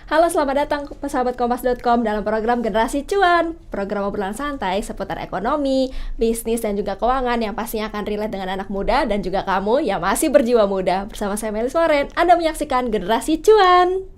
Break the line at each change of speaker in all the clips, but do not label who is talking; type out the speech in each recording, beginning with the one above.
Halo, selamat datang ke sahabat kompas.com dalam program Generasi Cuan. Program obrolan santai seputar ekonomi, bisnis, dan juga keuangan yang pastinya akan relate dengan anak muda dan juga kamu yang masih berjiwa muda. Bersama saya Melis Loren, Anda menyaksikan Generasi Cuan.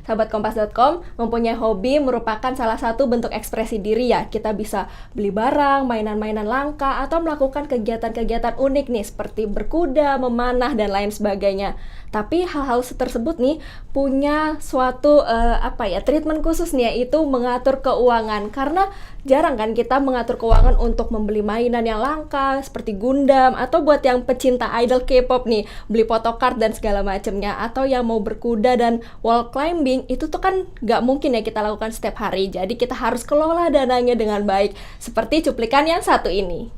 Sahabat Kompas.com mempunyai hobi merupakan salah satu bentuk ekspresi diri ya. Kita bisa beli barang, mainan-mainan langka, atau melakukan kegiatan-kegiatan unik nih seperti berkuda, memanah, dan lain sebagainya. Tapi hal-hal tersebut nih punya suatu treatment khusus nih, yaitu mengatur keuangan. Karena jarang kan kita mengatur keuangan untuk membeli mainan yang langka seperti Gundam, atau buat yang pecinta idol K-pop nih, beli photocard dan segala macamnya, atau yang mau berkuda dan wall climbing, itu tuh kan nggak mungkin ya kita lakukan setiap hari. Jadi kita harus kelola dananya dengan baik, seperti cuplikan yang satu ini.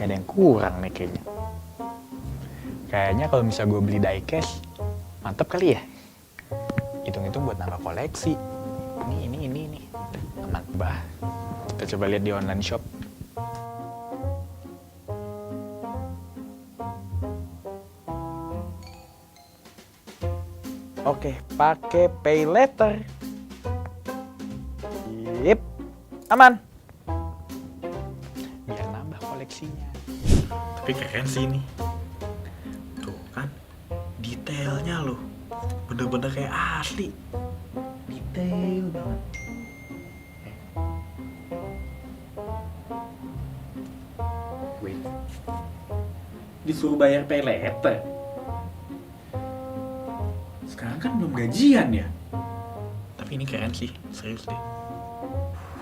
Ada yang kurang nih kayaknya. Kayaknya kalau bisa gue beli diecast, mantep kali ya. Hitung-hitung buat nambah koleksi. Ini. Aman bah. Kita coba lihat di online shop. Oke, pakai pay letter. Yip, aman. Biar nambah koleksinya. Tapi keren sih ini. Tuh kan, detailnya loh. Bener-bener kayak asli. Detail banget. Wait. Disuruh bayar pay letter. Sekarang kan belum gajian ya. Tapi ini keren sih, serius deh.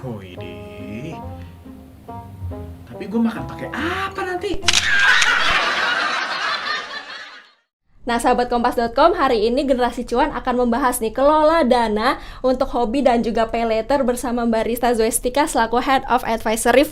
Woi deh. Tapi gue makan pakai apa nanti?
Nah, sahabat Kompas.com, hari ini Generasi Cuan akan membahas nih kelola dana untuk hobi dan juga pay letter bersama Mbak Rista Zoestika selaku Head of Advisory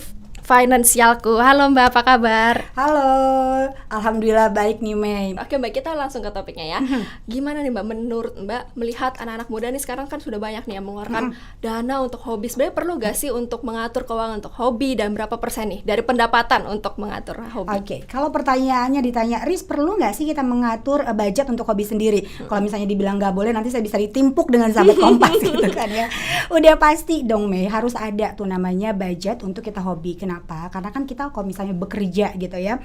Finansialku. Halo Mbak, apa kabar?
Halo, alhamdulillah baik nih Mei.
Oke Mbak, kita langsung ke topiknya ya. Gimana nih Mbak, menurut Mbak melihat anak-anak muda nih sekarang kan sudah banyak nih yang mengeluarkan dana untuk hobi. Sebenarnya perlu gak sih untuk mengatur keuangan untuk hobi, dan berapa persen nih dari pendapatan untuk mengatur hobi?
Oke, kalau pertanyaannya ditanya, Riz perlu nggak sih kita mengatur budget untuk hobi sendiri? Kalau misalnya dibilang nggak boleh, nanti saya bisa ditimpuk dengan sahabat Kompas gitu kan ya. Udah pasti dong Mei, harus ada tuh namanya budget untuk kita hobi. Kenapa? Karena kan kita kalau misalnya bekerja gitu ya,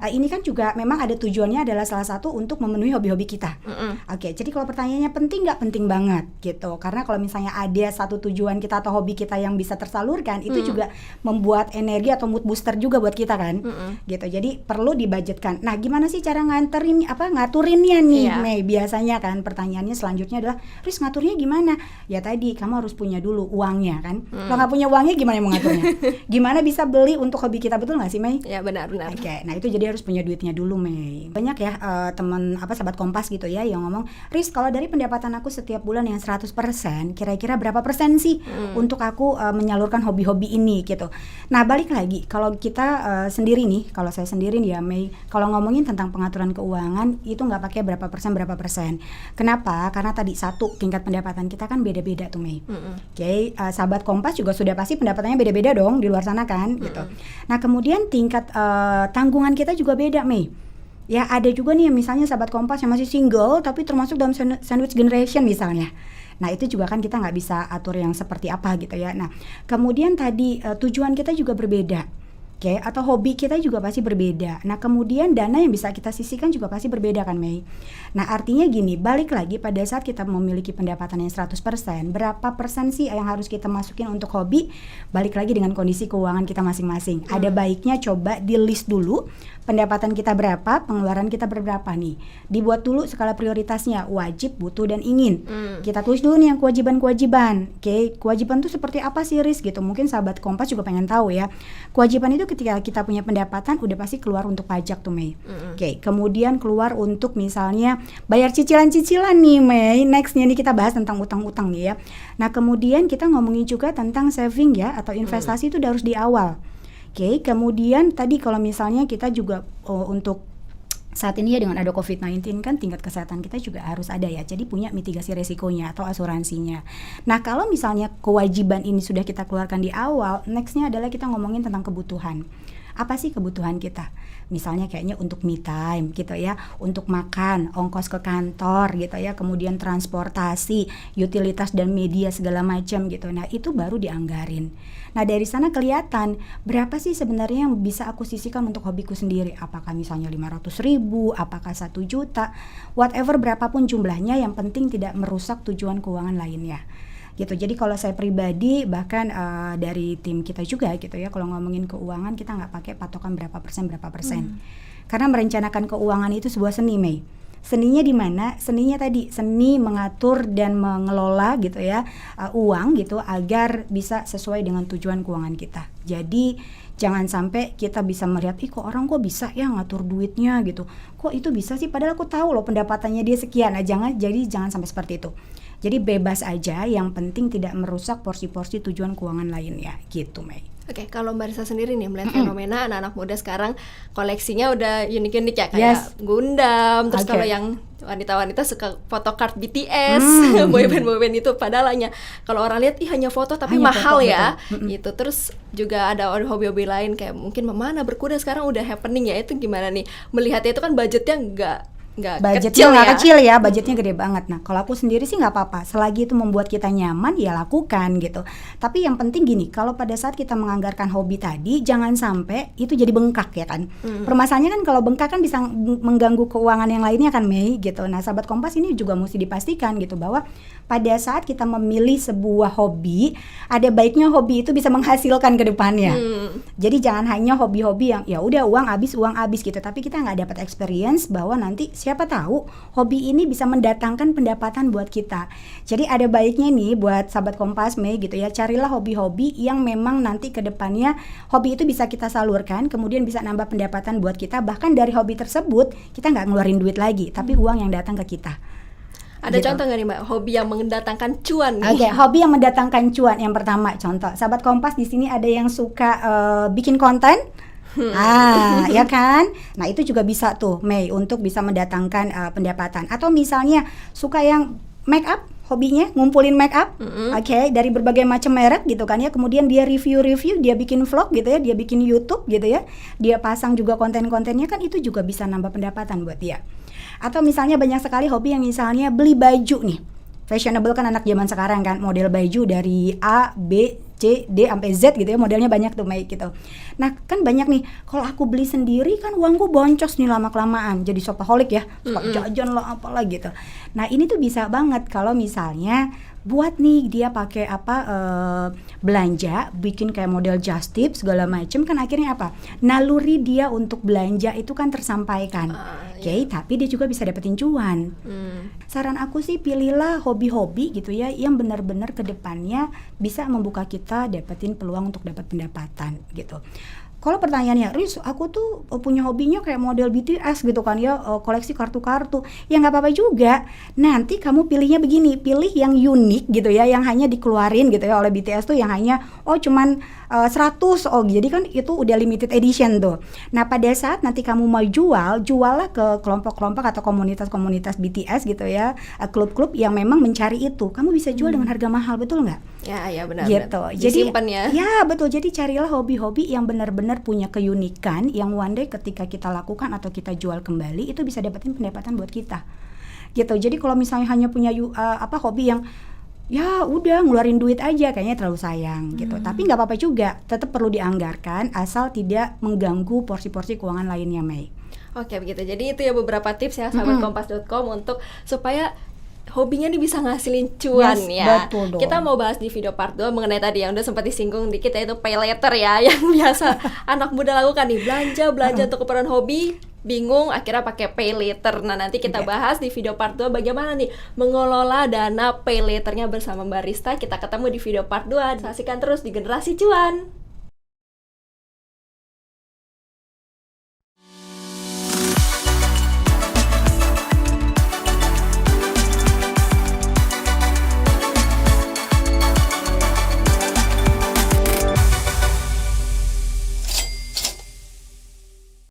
ini kan juga memang ada tujuannya adalah salah satu untuk memenuhi hobi-hobi kita. Oke, jadi kalau pertanyaannya penting nggak? Penting banget gitu. Karena kalau misalnya ada satu tujuan kita atau hobi kita yang bisa tersalurkan, itu juga membuat energi atau mood booster juga buat kita kan. Gitu. Jadi perlu dibudgetkan. Nah, ngaturinnya nih, Mei? Biasanya kan pertanyaannya selanjutnya adalah, Riz ngaturnya gimana? Ya tadi kamu harus punya dulu uangnya kan. Kalau nggak punya uangnya gimana mau ngaturnya? Gimana bisa beli untuk hobi kita, betul nggak sih Mei?
Ya benar.
Oke, nah itu jadi harus punya duitnya dulu Mei. Banyak ya teman sahabat Kompas gitu ya yang ngomong, Riz kalau dari pendapatan aku setiap bulan yang 100%, kira-kira berapa persen sih untuk aku menyalurkan hobi-hobi ini gitu. Nah balik lagi, kalau kita sendiri nih, kalau saya sendiri nih ya Mei, kalau ngomongin tentang pengaturan keuangan itu nggak pakai berapa persen. Kenapa? Karena tadi satu, tingkat pendapatan kita kan beda-beda tuh Mei. Oke, sahabat Kompas juga sudah pasti pendapatannya beda-beda dong di luar sana kan gitu. Nah kemudian tingkat tanggungan kita juga beda Mei. Ya ada juga nih misalnya sahabat Kompas yang masih single tapi termasuk dalam sandwich generation misalnya. Nah itu juga kan kita nggak bisa atur yang seperti apa gitu ya. Nah kemudian tadi tujuan kita juga berbeda. Oke, atau hobi kita juga pasti berbeda. Nah kemudian dana yang bisa kita sisihkan juga pasti berbeda kan Mei. Nah artinya gini, balik lagi pada saat kita memiliki pendapatan yang 100%, berapa persen sih yang harus kita masukin untuk hobi? Balik lagi dengan kondisi keuangan kita masing-masing. Ada baiknya coba di list dulu pendapatan kita berapa, pengeluaran kita berapa nih. Dibuat dulu skala prioritasnya, wajib, butuh, dan ingin. Kita tulis dulu nih yang kewajiban-kewajiban. Oke, kewajiban itu seperti apa sih Riz gitu. Mungkin sahabat Kompas juga pengen tahu ya. Kewajiban itu ketika kita punya pendapatan udah pasti keluar untuk pajak tuh Mei. Oke, kemudian keluar untuk misalnya bayar cicilan-cicilan nih Mei. Nextnya nih kita bahas tentang utang-utang nih ya. Nah kemudian kita ngomongin juga tentang saving ya atau investasi itu udah harus di awal. Oke, kemudian tadi kalau misalnya kita juga untuk saat ini ya dengan ada COVID-19 kan tingkat kesehatan kita juga harus ada ya. Jadi punya mitigasi resikonya atau asuransinya. Nah, kalau misalnya kewajiban ini sudah kita keluarkan di awal, nextnya adalah kita ngomongin tentang kebutuhan. Apa sih kebutuhan kita? Misalnya kayaknya untuk me time gitu ya, untuk makan, ongkos ke kantor gitu ya, kemudian transportasi, utilitas dan media segala macam gitu. Nah, itu baru dianggarin. Nah, dari sana kelihatan berapa sih sebenarnya yang bisa aku sisihkan untuk hobiku sendiri. Apakah misalnya 500.000, apakah 1 juta, whatever berapapun jumlahnya, yang penting tidak merusak tujuan keuangan lainnya. Gitu. Jadi kalau saya pribadi bahkan dari tim kita juga gitu ya, kalau ngomongin keuangan kita nggak pakai patokan berapa persen. Karena merencanakan keuangan itu sebuah seni, Mei. Seninya di mana? Seninya tadi seni mengatur dan mengelola gitu ya uang gitu agar bisa sesuai dengan tujuan keuangan kita. Jadi jangan sampai kita bisa melihat, kok orang kok bisa ya ngatur duitnya gitu. Kok itu bisa sih, padahal aku tahu loh pendapatannya dia sekian. Nah, jangan sampai seperti itu. Jadi bebas aja, yang penting tidak merusak porsi-porsi tujuan keuangan lainnya gitu, Mei.
Oke, kalau Mbak Risa sendiri nih melihat fenomena anak-anak muda sekarang koleksinya udah unik-unik ya, kayak Gundam, terus kalau yang wanita-wanita suka photocard BTS, boyband itu, padahal hanya kalau orang lihat hanya foto tapi hanya mahal foto, ya. Itu terus juga ada hobi-hobi lain kayak mungkin memanah, berkuda sekarang udah happening ya. Itu gimana nih melihatnya? Itu kan budgetnya
budgetnya nggak kecil ya, budgetnya gede banget. Nah, kalau aku sendiri sih nggak apa-apa, selagi itu membuat kita nyaman ya lakukan gitu. Tapi yang penting gini, kalau pada saat kita menganggarkan hobi tadi, jangan sampai itu jadi bengkak ya kan. Permasalahannya kan kalau bengkak kan bisa mengganggu keuangan yang lainnya kan, Mei gitu. Nah, sahabat Kompas ini juga mesti dipastikan gitu bahwa pada saat kita memilih sebuah hobi, ada baiknya hobi itu bisa menghasilkan ke depannya. Jadi jangan hanya hobi-hobi yang ya udah uang habis gitu, tapi kita nggak dapat experience bahwa nanti siapa tahu hobi ini bisa mendatangkan pendapatan buat kita. Jadi ada baiknya nih buat sahabat Kompas, Mei gitu ya, carilah hobi-hobi yang memang nanti ke depannya hobi itu bisa kita salurkan, kemudian bisa nambah pendapatan buat kita. Bahkan dari hobi tersebut kita nggak ngeluarin duit lagi, tapi uang yang datang ke kita.
Ada gitu. Contoh nggak nih Mbak, hobi yang mendatangkan cuan?
Oke, hobi yang mendatangkan cuan. Yang pertama contoh, sahabat Kompas di sini ada yang suka bikin konten. Ya kan? Nah, itu juga bisa tuh, Mei, untuk bisa mendatangkan pendapatan. Atau misalnya suka yang make up, hobinya ngumpulin make up, dari berbagai macam merek gitu kan ya. Kemudian dia review, dia bikin vlog gitu ya, dia bikin YouTube gitu ya. Dia pasang juga konten-kontennya, kan itu juga bisa nambah pendapatan buat dia. Atau misalnya banyak sekali hobi yang misalnya beli baju nih. Fashionable kan anak zaman sekarang kan, model baju dari A, B, C, D sampai Z gitu ya, modelnya banyak tuh, Mei gitu. Nah, kan banyak nih, kalau aku beli sendiri kan uangku boncos nih lama-kelamaan, jadi shopaholic ya, suka jajan lah apalah gitu. Nah, ini tuh bisa banget kalau misalnya buat nih dia pakai belanja, bikin kayak model just tip segala macem, kan akhirnya apa? Naluri dia untuk belanja itu kan tersampaikan. Tapi dia juga bisa dapetin cuan. Saran aku sih pilihlah hobi-hobi gitu ya, yang benar-benar kedepannya bisa membuka kita dapetin peluang untuk dapat pendapatan gitu. Kalau pertanyaannya, Riz, aku tuh punya hobinya kayak model BTS gitu kan ya, koleksi kartu-kartu. Ya nggak apa-apa juga. Nanti kamu pilihnya begini, pilih yang unik gitu ya, yang hanya dikeluarin gitu ya oleh BTS tuh, yang hanya cuman 100, jadi kan itu udah limited edition tuh. Nah, pada saat nanti kamu mau juallah ke kelompok-kelompok atau komunitas-komunitas BTS gitu ya, klub-klub yang memang mencari itu. Kamu bisa jual dengan harga mahal, betul nggak?
Ya benar.
Gitu. Jadi
disimpan ya.
Ya betul. Jadi carilah hobi-hobi yang benar-benar punya keunikan, yang one day ketika kita lakukan atau kita jual kembali itu bisa dapetin pendapatan buat kita. Gitu. Jadi kalau misalnya hanya punya hobi yang ya udah ngeluarin duit aja, kayaknya terlalu sayang gitu. Tapi nggak apa-apa juga, tetap perlu dianggarkan asal tidak mengganggu porsi-porsi keuangan lainnya, Mei.
Oke, begitu. Jadi itu ya beberapa tips ya sahabat kompas.com untuk supaya hobinya nih bisa ngasilin cuan ya.
Betul dong.
Kita mau bahas di video part 2 mengenai tadi yang udah sempat disinggung dikit, yaitu pay later ya, yang biasa anak muda lakukan nih, belanja untuk keperluan hobi, bingung akhirnya pakai pay later. Nah, nanti kita bahas di video part 2 bagaimana nih mengelola dana pay laternya bersama Mbak Rista. Kita ketemu di video part 2. Saksikan terus di Generasi Cuan.